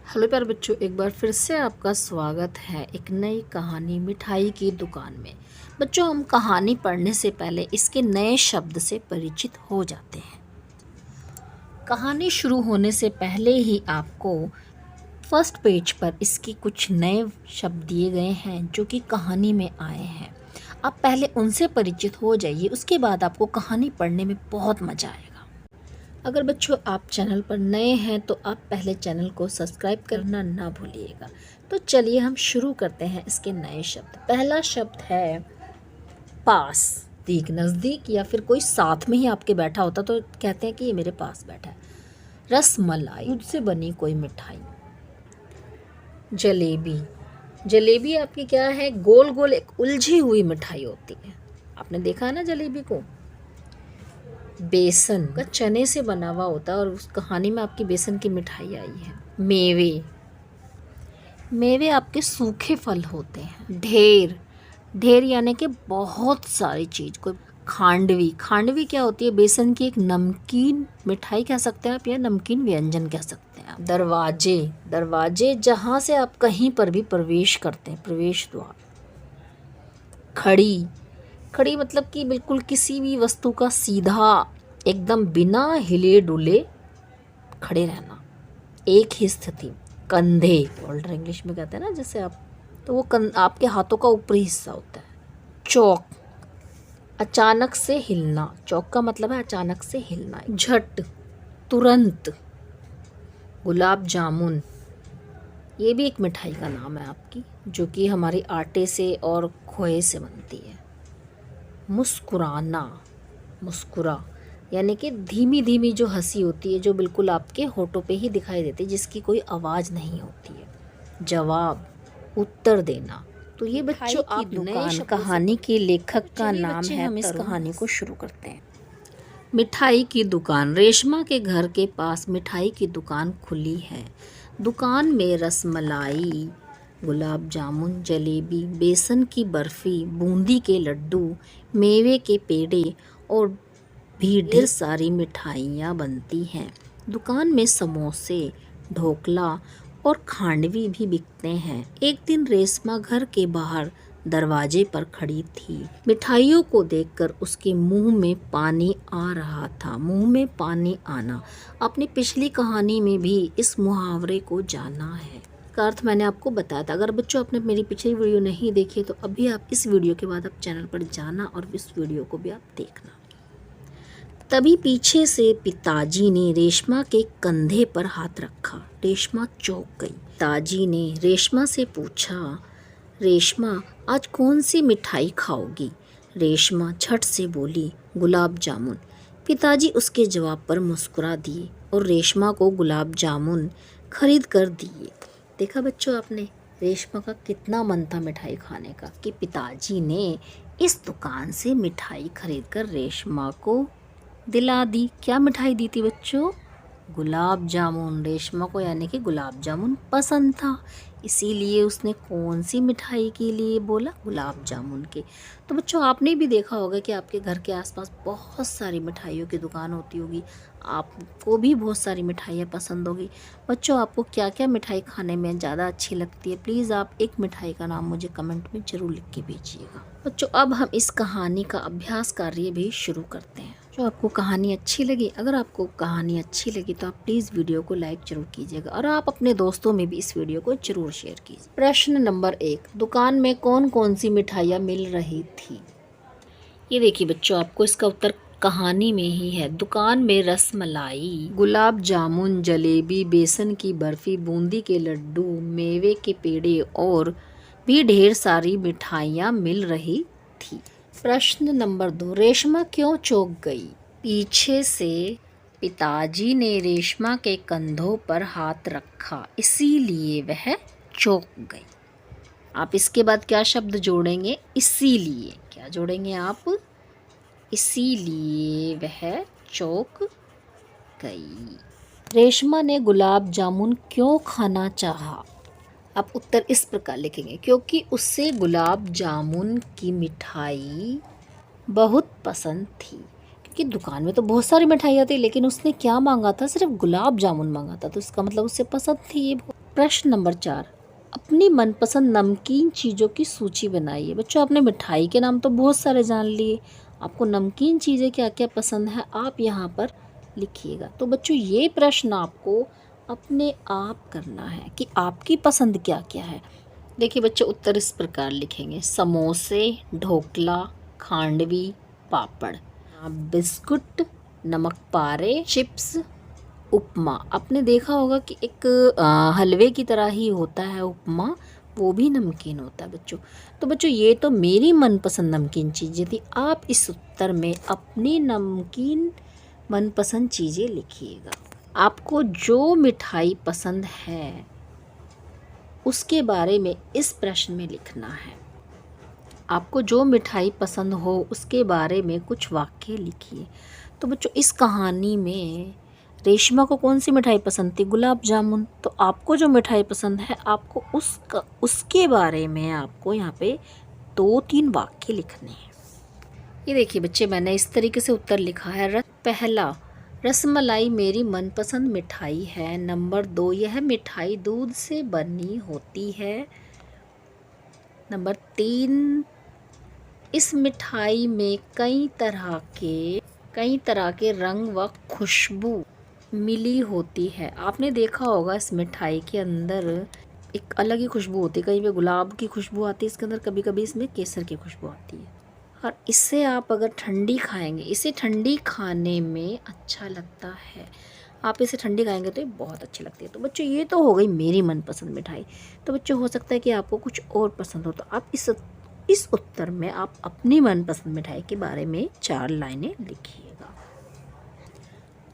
Hello प्यारे बच्चों, एक बार फिर से आपका स्वागत है एक नई कहानी मिठाई की दुकान में। बच्चों, हम कहानी पढ़ने से पहले इसके नए शब्द से परिचित हो जाते हैं। कहानी शुरू होने से पहले ही आपको फर्स्ट पेज पर इसके कुछ नए शब्द दिए गए हैं जो कि कहानी में आए हैं। आप पहले उनसे परिचित हो जाइए, उसके बाद आपको कहानी पढ़ने में बहुत मज़ा आएगा। अगर बच्चों आप चैनल पर नए हैं तो आप पहले चैनल को सब्सक्राइब करना ना भूलिएगा। तो चलिए हम शुरू करते हैं इसके नए शब्द। पहला शब्द है पास। नज़दीक या फिर कोई साथ में ही आपके बैठा होता तो कहते हैं कि ये मेरे पास बैठा है। रसमलाई, दूध से बनी कोई मिठाई। जलेबी, जलेबी आपकी क्या है, गोल गोल एक उलझी हुई मिठाई होती है। आपने देखा है ना जलेबी को। बेसन का चने से बना हुआ होता है और उस कहानी में आपकी बेसन की मिठाई आई है। मेवे, मेवे आपके सूखे फल होते हैं। ढेर, ढेर यानी कि बहुत सारी चीज़ को। खांडवी, खांडवी क्या होती है, बेसन की एक नमकीन मिठाई कह सकते हैं आप या नमकीन व्यंजन कह सकते हैं आप। दरवाजे, दरवाजे जहाँ से आप कहीं पर भी प्रवेश करते हैं, प्रवेश द्वार। खड़ी, खड़ी मतलब कि बिल्कुल किसी भी वस्तु का सीधा एकदम बिना हिले डुले खड़े रहना, एक ही स्थिति। कंधे, ओल्डर इंग्लिश में कहते हैं ना जैसे आप, तो वो आपके हाथों का ऊपरी हिस्सा होता है। चौक, अचानक से हिलना, चौक का मतलब है अचानक से हिलना। झट, तुरंत। गुलाब जामुन, ये भी एक मिठाई का नाम है आपकी, जो कि हमारी आटे से और खोए से बनती है। मुस्कुराना, मुस्कुरा यानी कि धीमी धीमी जो हंसी होती है, जो बिल्कुल आपके होठों पे ही दिखाई देती है, जिसकी कोई आवाज़ नहीं होती है। जवाब, उत्तर देना। तो ये बच्चों आप दुकान कहानी के लेखक का नाम है। हम इस कहानी को शुरू करते हैं। मिठाई की दुकान। रेशमा के घर के पास मिठाई की दुकान खुली है। दुकान में रसमलाई, गुलाब जामुन, जलेबी, बेसन की बर्फ़ी, बूंदी के लड्डू, मेवे के पेड़े और भी ढेर सारी मिठाइयाँ बनती हैं। दुकान में समोसे, ढोकला और खांडवी भी बिकते हैं। एक दिन रेशमा घर के बाहर दरवाजे पर खड़ी थी। मिठाइयों को देखकर उसके मुंह में पानी आ रहा था। मुंह में पानी आना, अपनी पिछली कहानी में भी इस मुहावरे को जाना है। का अर्थ मैंने आपको बताया था। अगर बच्चों आपने मेरी पिछली वीडियो नहीं देखी तो अभी आप इस वीडियो के बाद आप चैनल पर जाना और इस वीडियो को भी आप देखना। तभी पीछे से पिताजी ने रेशमा के कंधे पर हाथ रखा। रेशमा चौंक गई। पिताजी ने रेशमा से पूछा, रेशमा आज कौन सी मिठाई खाओगी? रेशमा झट से बोली, गुलाब जामुन। पिताजी उसके जवाब पर मुस्कुरा दिए और रेशमा को गुलाब जामुन खरीद कर दिए। देखा बच्चों आपने, रेशमा का कितना मन था मिठाई खाने का कि पिताजी ने इस दुकान से मिठाई खरीद कर रेशमा को दिला दी। क्या मिठाई दी थी बच्चों? गुलाब जामुन। रेशमा को यानी कि गुलाब जामुन पसंद था, इसीलिए उसने कौन सी मिठाई के लिए बोला? गुलाब जामुन के। तो बच्चों आपने भी देखा होगा कि आपके घर के आसपास बहुत सारी मिठाइयों की दुकान होती होगी, आपको भी बहुत सारी मिठाइयाँ पसंद होगी। बच्चों आपको क्या क्या मिठाई खाने में ज़्यादा अच्छी लगती है, प्लीज़ आप एक मिठाई का नाम मुझे कमेंट में ज़रूर लिख के भेजिएगा। बच्चों अब हम इस कहानी का अभ्यास कार्य भी शुरू करते हैं। जो आपको कहानी अच्छी लगी, अगर आपको कहानी अच्छी लगी तो आप प्लीज़ वीडियो को लाइक जरूर कीजिएगा और आप अपने दोस्तों में भी इस वीडियो को जरूर शेयर कीजिए। प्रश्न नंबर 1, दुकान में कौन कौन सी मिठाइयाँ मिल रही थी? ये देखिए बच्चों, आपको इसका उत्तर कहानी में ही है। दुकान में रसमलाई, गुलाब जामुन, जलेबी, बेसन की बर्फ़ी, बूंदी के लड्डू, मेवे के पेड़े और भी ढेर सारी मिठाइयाँ मिल रही थी। प्रश्न नंबर 2, रेशमा क्यों चौंक गई? पीछे से पिताजी ने रेशमा के कंधों पर हाथ रखा, इसीलिए वह चौंक गई। आप इसके बाद क्या शब्द जोड़ेंगे? इसीलिए। क्या जोड़ेंगे आप? इसीलिए वह चौंक गई। रेशमा ने गुलाब जामुन क्यों खाना चाहा? आप उत्तर इस प्रकार लिखेंगे, क्योंकि उससे गुलाब जामुन की मिठाई बहुत पसंद थी। क्योंकि दुकान में तो बहुत सारी मिठाइयाँ थी, लेकिन उसने क्या मांगा था? सिर्फ गुलाब जामुन मांगा था, तो इसका मतलब उससे पसंद थी ये। प्रश्न नंबर 4, अपनी मनपसंद नमकीन चीज़ों की सूची बनाइए। बच्चों आपने मिठाई के नाम तो बहुत सारे जान लिए, आपको नमकीन चीज़ें क्या क्या पसंद है आप यहाँ पर लिखिएगा। तो बच्चों ये प्रश्न आपको अपने आप करना है कि आपकी पसंद क्या क्या है। देखिए बच्चों उत्तर इस प्रकार लिखेंगे, समोसे, ढोकला, खांडवी, पापड़, बिस्कुट, नमक पारे, चिप्स, उपमा। आपने देखा होगा कि एक हलवे की तरह ही होता है उपमा, वो भी नमकीन होता है बच्चों। तो बच्चों ये तो मेरी मनपसंद नमकीन चीज़ें थी। आप इस उत्तर में अपनी नमकीन मनपसंद चीज़ें लिखिएगा। आपको जो मिठाई पसंद है उसके बारे में इस प्रश्न में लिखना है। आपको जो मिठाई पसंद हो उसके बारे में कुछ वाक्य लिखिए। तो बच्चों इस कहानी में रेशमा को कौन सी मिठाई पसंद थी? गुलाब जामुन। तो आपको जो मिठाई पसंद है आपको उसके बारे में आपको यहाँ पे 2-3 वाक्य लिखने हैं। ये देखिए बच्चे मैंने इस तरीके से उत्तर लिखा है। पहला, रसमलाई मेरी मनपसंद मिठाई है। नंबर 2, यह मिठाई दूध से बनी होती है। नंबर 3, इस मिठाई में कई तरह के रंग व खुशबू मिली होती है। आपने देखा होगा इस मिठाई के अंदर एक अलग ही खुशबू होती है, कहीं पे गुलाब की खुशबू आती है इसके अंदर, कभी कभी इसमें केसर की खुशबू आती है। और इससे आप अगर ठंडी खाएंगे, इसे ठंडी खाने में अच्छा लगता है। आप इसे ठंडी खाएंगे तो ये बहुत अच्छी लगती है। तो बच्चों ये तो हो गई मेरी मनपसंद मिठाई। तो बच्चों हो सकता है कि आपको कुछ और पसंद हो, तो आप इस उत्तर में आप अपनी मनपसंद मिठाई के बारे में 4 लाइनें लिखिएगा।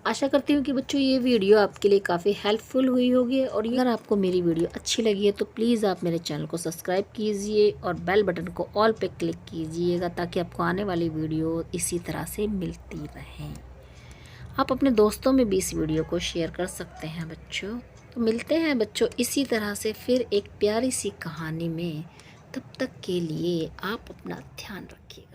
आशा करती हूँ कि बच्चों ये वीडियो आपके लिए काफ़ी हेल्पफुल हुई होगी, और अगर आपको मेरी वीडियो अच्छी लगी है तो प्लीज़ आप मेरे चैनल को सब्सक्राइब कीजिए और बेल बटन को ऑल पे क्लिक कीजिएगा, ताकि आपको आने वाली वीडियो इसी तरह से मिलती रहें। आप अपने दोस्तों में भी इस वीडियो को शेयर कर सकते हैं बच्चों। तो मिलते हैं बच्चों इसी तरह से फिर एक प्यारी सी कहानी में। तब तक के लिए आप अपना ध्यान रखिएगा।